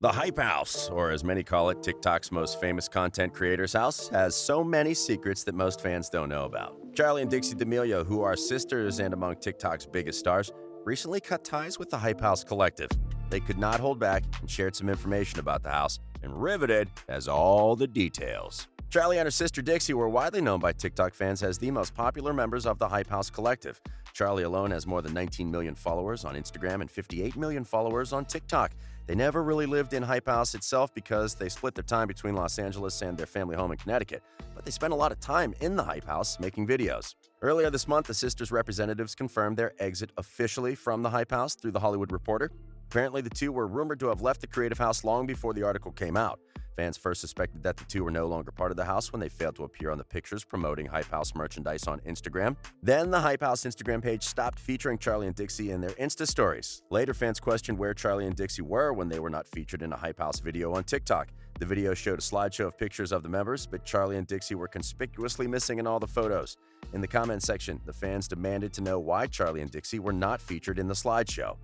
The Hype House, or as many call it, TikTok's most famous content creators' house, has so many secrets that most fans don't know about. Charli and Dixie D'Amelio, who are sisters and among TikTok's biggest stars, recently cut ties with the Hype House collective. They could not hold back and shared some information about the house, and Riveted has all the details. Charli and her sister Dixie were widely known by TikTok fans as the most popular members of the Hype House collective. Charli alone has more than 19 million followers on Instagram and 58 million followers on TikTok. They never really lived in Hype House itself because they split their time between Los Angeles and their family home in Connecticut, but they spent a lot of time in the Hype House making videos. Earlier this month, the sisters' representatives confirmed their exit officially from the Hype House through The Hollywood Reporter. Apparently, the two were rumored to have left the creative house long before the article came out. Fans first suspected that the two were no longer part of the house when they failed to appear on the pictures promoting Hype House merchandise on Instagram. Then the Hype House Instagram page stopped featuring Charli and Dixie in their Insta stories. Later, fans questioned where Charli and Dixie were when they were not featured in a Hype House video on TikTok. The video showed a slideshow of pictures of the members, but Charli and Dixie were conspicuously missing in all the photos. In the comment section, the fans demanded to know why Charli and Dixie were not featured in the slideshow.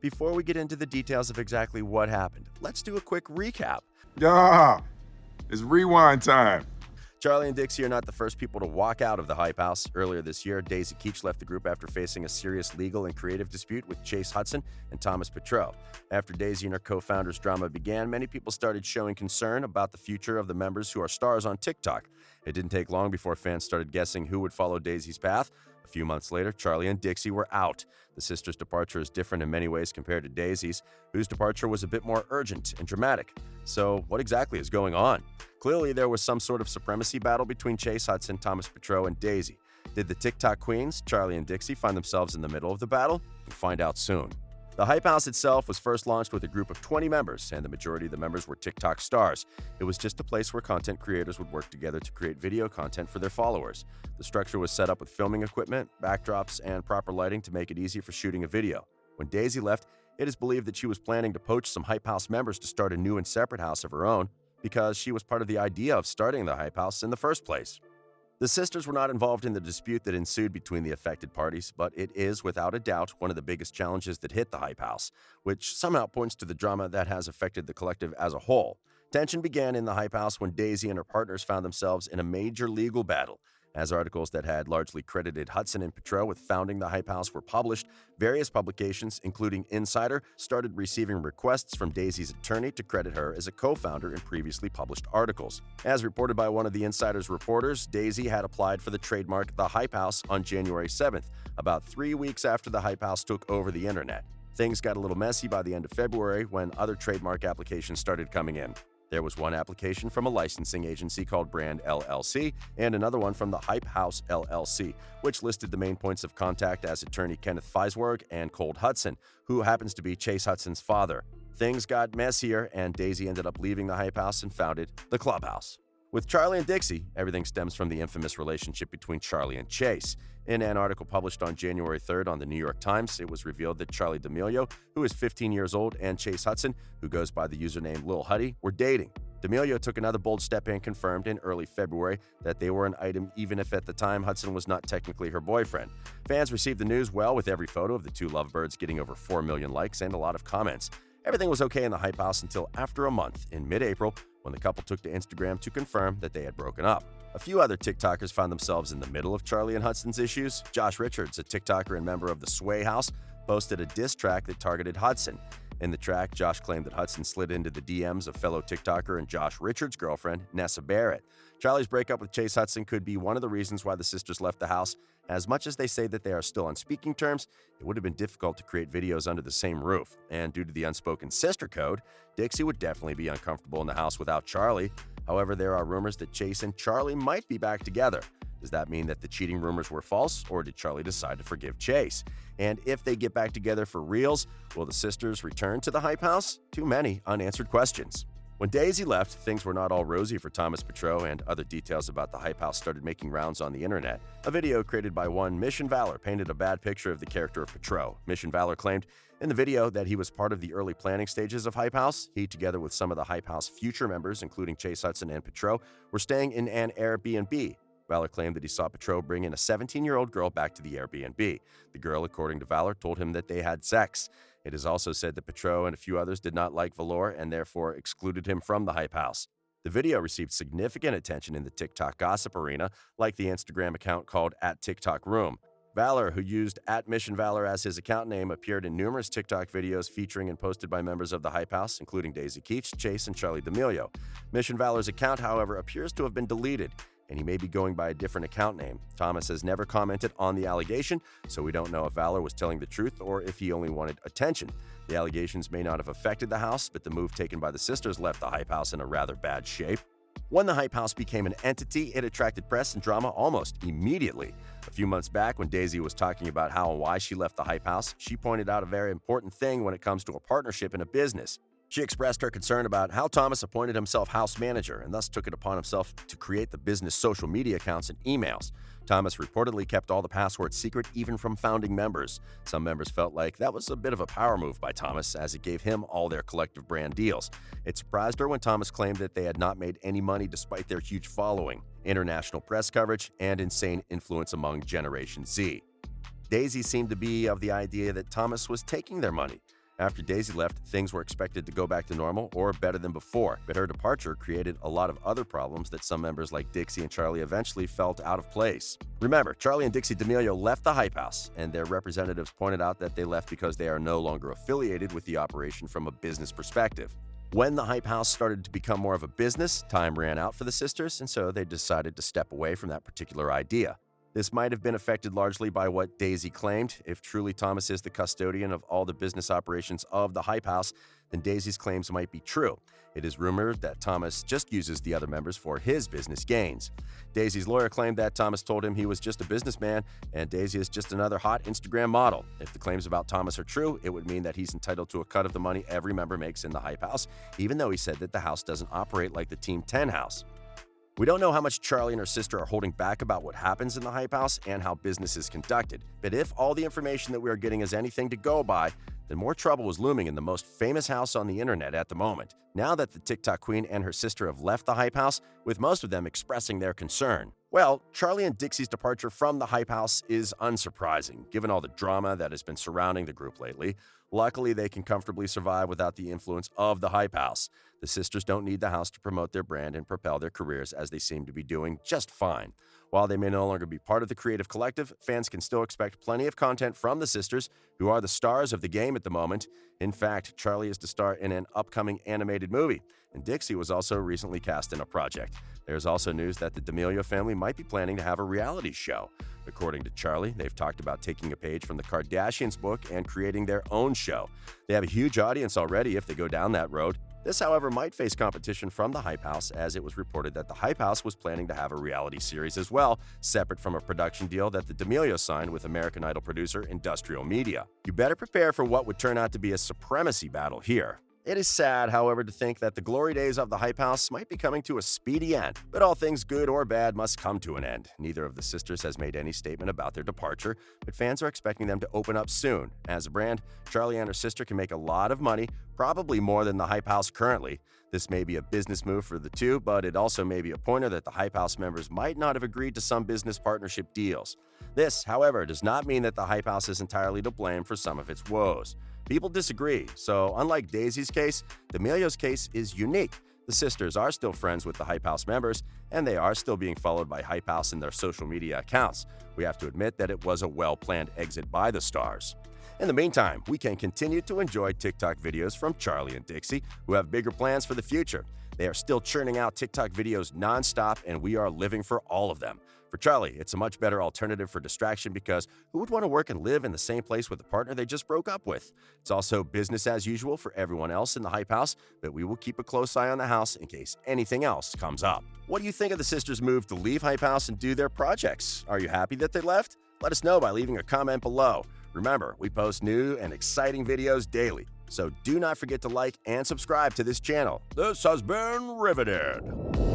Before we get into the details of exactly what happened, let's do a quick recap. Yeah, it's rewind time. Charli and Dixie are not the first people to walk out of the Hype House. Earlier this year, Daisy Keech left the group after facing a serious legal and creative dispute with Chase Hudson and Thomas Petrou. After Daisy and her co-founders' drama began, many people started showing concern about the future of the members who are stars on TikTok. It didn't take long before fans started guessing who would follow Daisy's path. A few months later, Charli and Dixie were out. The sisters' departure is different in many ways compared to Daisy's, whose departure was a bit more urgent and dramatic. So, what exactly is going on? Clearly, there was some sort of supremacy battle between Chase Hudson, Thomas Petrou, and Daisy. Did the TikTok queens, Charli and Dixie, find themselves in the middle of the battle? We'll find out soon. The Hype House itself was first launched with a group of 20 members, and the majority of the members were TikTok stars. It was just a place where content creators would work together to create video content for their followers. The structure was set up with filming equipment, backdrops, and proper lighting to make it easy for shooting a video. When Daisy left, it is believed that she was planning to poach some Hype House members to start a new and separate house of her own, because she was part of the idea of starting the Hype House in the first place. The sisters were not involved in the dispute that ensued between the affected parties, but it is, without a doubt, one of the biggest challenges that hit the Hype House, which somehow points to the drama that has affected the collective as a whole. Tension began in the Hype House when Daisy and her partners found themselves in a major legal battle. As articles that had largely credited Hudson and Petrou with founding the Hype House were published, various publications, including Insider, started receiving requests from Daisy's attorney to credit her as a co-founder in previously published articles. As reported by one of the Insider's reporters, Daisy had applied for the trademark The Hype House on January 7th, about 3 weeks after the Hype House took over the internet. Things got a little messy by the end of February when other trademark applications started coming in. There was one application from a licensing agency called Brand LLC and another one from the Hype House LLC, which listed the main points of contact as attorney Kenneth Feiswerg and Colt Hudson, who happens to be Chase Hudson's father. Things got messier, and Daisy ended up leaving the Hype House and founded the Clubhouse. With Charli and Dixie, everything stems from the infamous relationship between Charli and Chase. In an article published on January 3rd on the New York Times, it was revealed that Charli DAmelio, who is 15 years old, and Chase Hudson, who goes by the username Lil Huddy, were dating. DAmelio took another bold step and confirmed in early February that they were an item even if at the time Hudson was not technically her boyfriend. Fans received the news well, with every photo of the two lovebirds getting over 4 million likes and a lot of comments. Everything was okay in the Hype House until after a month, in mid-April, when the couple took to Instagram to confirm that they had broken up. A few other TikTokers found themselves in the middle of Charli and Hudson's issues. Josh Richards, a TikToker and member of the Sway House, posted a diss track that targeted Hudson. In the track, Josh claimed that Hudson slid into the DMs of fellow TikToker and Josh Richards' girlfriend, Nessa Barrett. Charli's breakup with Chase Hudson could be one of the reasons why the sisters left the house. As much as they say that they are still on speaking terms, it would have been difficult to create videos under the same roof. And due to the unspoken sister code, Dixie would definitely be uncomfortable in the house without Charli. However, there are rumors that Chase and Charli might be back together. Does that mean that the cheating rumors were false, or did Charli decide to forgive Chase? And if they get back together for reals, will the sisters return to the Hype House? Too many unanswered questions. When Daisy left, things were not all rosy for Thomas Petrou, and other details about the Hype House started making rounds on the internet. A video created by one Mission Valor painted a bad picture of the character of Petrou. Mission Valor claimed in the video that he was part of the early planning stages of Hype House. He, together with some of the Hype House future members, including Chase Hudson and Petrou, were staying in an Airbnb. Valor claimed that he saw Petrou bring in a 17-year-old girl back to the Airbnb. The girl, according to Valor, told him that they had sex. It is also said that Petro and a few others did not like Valor and therefore excluded him from the Hype House. The video received significant attention in the TikTok gossip arena, like the Instagram account called @TikTokRoom. Valor, who used @MissionValor as his account name, appeared in numerous TikTok videos featuring and posted by members of the Hype House, including Daisy Keach, Chase, and Charli DAmelio. Mission Valor's account, however, appears to have been deleted, and he may be going by a different account name. Thomas has never commented on the allegation, so we don't know if Valor was telling the truth or if he only wanted attention. The allegations may not have affected the house, but the move taken by the sisters left the Hype House in a rather bad shape. When the Hype House became an entity, it attracted press and drama almost immediately. A few months back, when Daisy was talking about how and why she left the Hype House, she pointed out a very important thing when it comes to a partnership in a business. She expressed her concern about how Thomas appointed himself house manager and thus took it upon himself to create the business social media accounts and emails. Thomas reportedly kept all the passwords secret even from founding members. Some members felt like that was a bit of a power move by Thomas, as it gave him all their collective brand deals. It surprised her when Thomas claimed that they had not made any money despite their huge following, international press coverage, and insane influence among Generation Z. Daisy seemed to be of the idea that Thomas was taking their money. After Daisy left, things were expected to go back to normal or better than before, but her departure created a lot of other problems that some members like Dixie and Charli eventually felt out of place. Remember, Charli and Dixie DAmelio left the Hype House, and their representatives pointed out that they left because they are no longer affiliated with the operation from a business perspective. When the Hype House started to become more of a business, time ran out for the sisters, and so they decided to step away from that particular idea. This might have been affected largely by what Daisy claimed. If truly Thomas is the custodian of all the business operations of the Hype House, then Daisy's claims might be true. It is rumored that Thomas just uses the other members for his business gains. Daisy's lawyer claimed that Thomas told him he was just a businessman and Daisy is just another hot Instagram model. If the claims about Thomas are true, it would mean that he's entitled to a cut of the money every member makes in the Hype House, even though he said that the house doesn't operate like the Team 10 house. We don't know how much Charli and her sister are holding back about what happens in the Hype House and how business is conducted, but if all the information that we are getting is anything to go by, then more trouble is looming in the most famous house on the internet at the moment, now that the TikTok queen and her sister have left the Hype House, with most of them expressing their concern. Well, Charli and Dixie's departure from the Hype House is unsurprising, given all the drama that has been surrounding the group lately. Luckily, they can comfortably survive without the influence of the Hype House. The sisters don't need the house to promote their brand and propel their careers, as they seem to be doing just fine. While they may no longer be part of the creative collective, fans can still expect plenty of content from the sisters, who are the stars of the game at the moment. In fact, Charli is to star in an upcoming animated movie, and Dixie was also recently cast in a project. There's also news that the DAmelio family might be planning to have a reality show. According to Charli, they've talked about taking a page from the Kardashians' book and creating their own show. They have a huge audience already if they go down that road. This, however, might face competition from the Hype House, as it was reported that the Hype House was planning to have a reality series as well, separate from a production deal that the DAmelio signed with American Idol producer Industrial Media. You better prepare for what would turn out to be a supremacy battle here. It is sad, however, to think that the glory days of the Hype House might be coming to a speedy end, but all things good or bad must come to an end. Neither of the sisters has made any statement about their departure, but fans are expecting them to open up soon. As a brand, Charli and her sister can make a lot of money, probably more than the Hype House currently. This may be a business move for the two, but it also may be a pointer that the Hype House members might not have agreed to some business partnership deals. This, however, does not mean that the Hype House is entirely to blame for some of its woes. People disagree, so unlike Daisy's case, DAmelio's case is unique. The sisters are still friends with the Hype House members, and they are still being followed by Hype House in their social media accounts. We have to admit that it was a well-planned exit by the stars. In the meantime, we can continue to enjoy TikTok videos from Charli and Dixie, who have bigger plans for the future. They are still churning out TikTok videos non-stop, and we are living for all of them. For Charli, it's a much better alternative for distraction because who would want to work and live in the same place with a partner they just broke up with? It's also business as usual for everyone else in the Hype House, but we will keep a close eye on the house in case anything else comes up. What do you think of the sisters' move to leave Hype House and do their projects? Are you happy that they left? Let us know by leaving a comment below. Remember, we post new and exciting videos daily, so do not forget to like and subscribe to this channel. This has been Riveted.